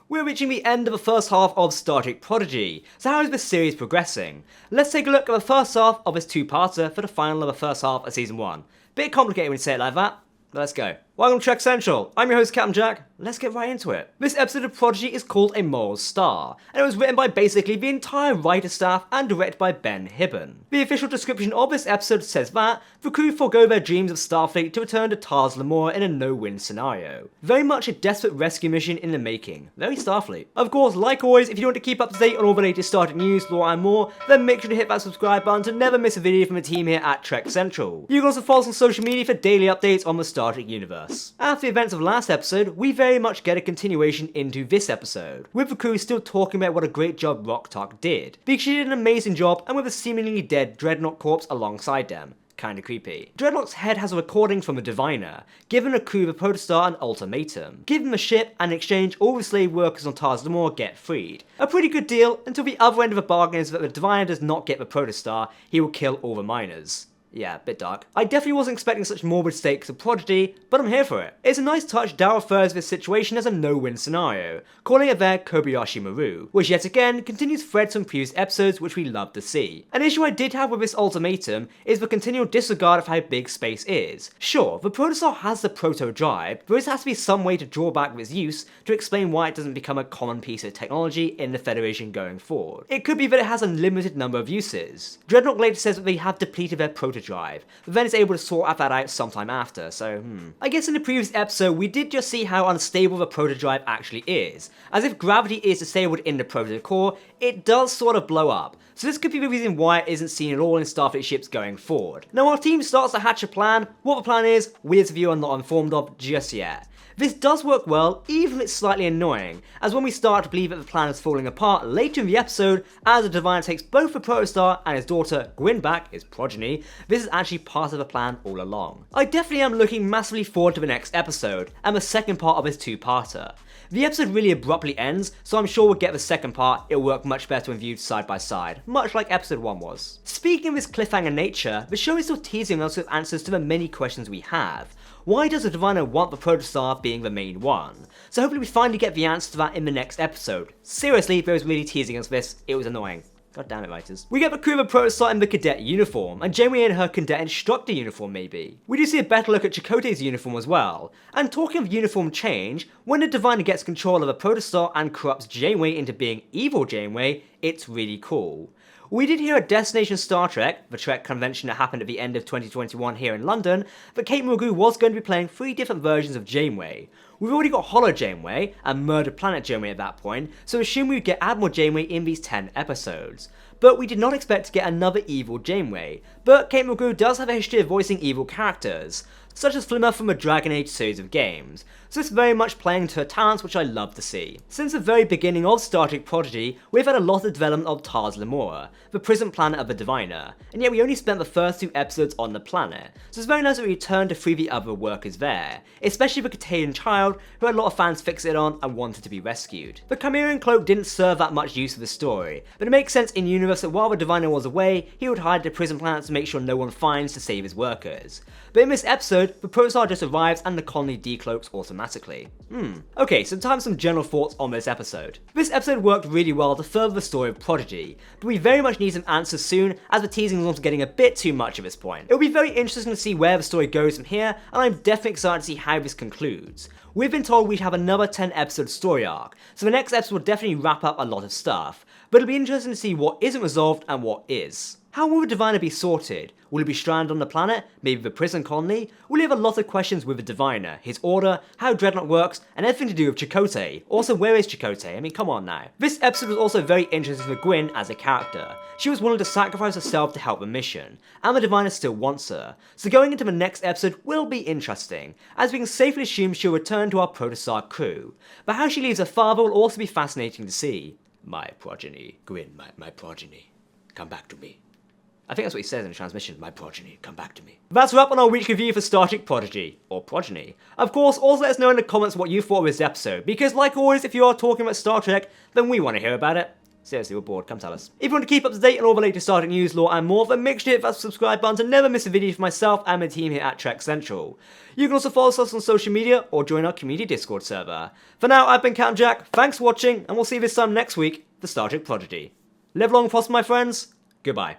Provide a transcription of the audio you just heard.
We're reaching the end of the first half of Star Trek Prodigy, so how is this series progressing? Let's take a look at the first half of this two-parter for the final of the first half of Season 1. Bit complicated when you say it like that, but let's go. Welcome to Trek Central, I'm your host Captain Jack, let's get right into it. This episode of Prodigy is called A Moral Star, and it was written by basically the entire writer staff and directed by Ben Hibben. The official description of this episode says that the crew forego their dreams of Starfleet to return to Tars Lamora in a no-win scenario. Very much a desperate rescue mission in the making, very Starfleet. Of course, like always, if you want to keep up to date on all the latest Star Trek news, lore and more, then make sure to hit that subscribe button to never miss a video from the team here at Trek Central. You can also follow us on social media for daily updates on the Star Trek universe. After the events of last episode, we very much get a continuation into this episode, with the crew still talking about what a great job Rok-Tahk did, because she did an amazing job and with a seemingly dead Dreadnought corpse alongside them. Kinda creepy. Dreadnought's head has a recording from a diviner, giving the crew of the Protostar an ultimatum. Give them a ship, and in exchange all the slave workers on Tars Lamora get freed. A pretty good deal, until the other end of the bargain is that the diviner does not get the Protostar, he will kill all the miners. Yeah, bit dark. I definitely wasn't expecting such morbid stakes of Prodigy, but I'm here for it. It's a nice touch Dow refers to this situation as a no-win scenario, calling it their Kobayashi Maru, which yet again continues threads from previous episodes which we love to see. An issue I did have with this ultimatum is the continual disregard of how big space is. Sure, the Protostar has the proto-drive, but there has to be some way to draw back its use to explain why it doesn't become a common piece of technology in the Federation going forward. It could be that it has a limited number of uses. Dreadnought later says that they have depleted their proto-drive, but then it's able to sort that out sometime after, so I guess in the previous episode we did just see how unstable the proto-drive actually is, as if gravity is disabled in the proto-core, it does sort of blow up. So this could be the reason why it isn't seen at all in Starfleet ships going forward. Now our team starts to hatch a plan. What the plan is, we as a viewer are not informed of just yet. This does work well, even if it's slightly annoying, as when we start to believe that the plan is falling apart later in the episode, as the diviner takes both the Protostar and his daughter Gwyn back, his progeny, this is actually part of the plan all along. I definitely am looking massively forward to the next episode, and the second part of this two-parter. The episode really abruptly ends, so I'm sure we'll get the second part, it'll work much better when viewed side by side, much like episode 1 was. Speaking of its cliffhanger nature, the show is still teasing us with answers to the many questions we have. Why does the diviner want the Protostar being the main one? So hopefully we finally get the answer to that in the next episode. Seriously, they was really teasing us this, it was annoying. God damn it, writers. We get the crew of the Protostar in the cadet uniform, and Janeway in her cadet instructor uniform maybe. We do see a better look at Chakotay's uniform as well. And talking of uniform change, when the diviner gets control of the Protostar and corrupts Janeway into being evil Janeway, it's really cool. We did hear at Destination Star Trek, the Trek convention that happened at the end of 2021 here in London, that Kate Mulgrew was going to be playing 3 different versions of Janeway. We've already got Holo Janeway and Murder Planet Janeway at that point, so assume we would get Admiral Janeway in these 10 episodes. But we did not expect to get another evil Janeway. But Kate Mulgrew does have a history of voicing evil characters, such as Flimmer from the Dragon Age series of games, so it's very much playing to her talents, which I love to see. Since the very beginning of Star Trek Prodigy, we've had a lot of development of Tars Lamora, the prison planet of the Diviner, and yet we only spent the first 2 episodes on the planet, so it's very nice that we return to free the other workers there, especially the Chakotay child, who a lot of fans fixated on and wanted to be rescued. The Chimerian cloak didn't serve that much use for the story, but it makes sense in universe that while the Diviner was away, he would hide the prison planet to make sure no one finds to save his workers. But in this episode, the Protostar just arrives and the colony decloaks automatically. Okay, so time for some general thoughts on this episode. This episode worked really well to further the story of Prodigy, but we very much need some answers soon, as the teasing is also getting a bit too much at this point. It will be very interesting to see where the story goes from here, and I'm definitely excited to see how this concludes. We've been told we'd have another 10 episode story arc, so the next episode will definitely wrap up a lot of stuff, but it'll be interesting to see what isn't resolved and what is. How will the Diviner be sorted? Will he be stranded on the planet? Maybe the prison colony? Will he have a lot of questions with the Diviner, his order, how Dreadnought works, and everything to do with Chakotay? Also, where is Chakotay? I mean, come on now. This episode was also very interesting for Gwyn as a character. She was willing to sacrifice herself to help the mission, and the Diviner still wants her. So going into the next episode will be interesting, as we can safely assume she'll return to our Protostar crew. But how she leaves her father will also be fascinating to see. My progeny, Gwyn, my progeny, come back to me. I think that's what he says in the transmission, my progeny, come back to me. That's a wrap on our weekly review for Star Trek Prodigy, or Progeny. Of course, also let us know in the comments what you thought of this episode, because like always, if you are talking about Star Trek, then we want to hear about it. Seriously, we're bored. Come tell us. If you want to keep up to date on all the latest Star Trek news, lore, and more, then make sure to hit that subscribe button to never miss a video from myself and my team here at Trek Central. You can also follow us on social media or join our community Discord server. For now, I've been Captain Jack. Thanks for watching, and we'll see you this time next week for Star Trek Prodigy. Live long and prosper, my friends. Goodbye.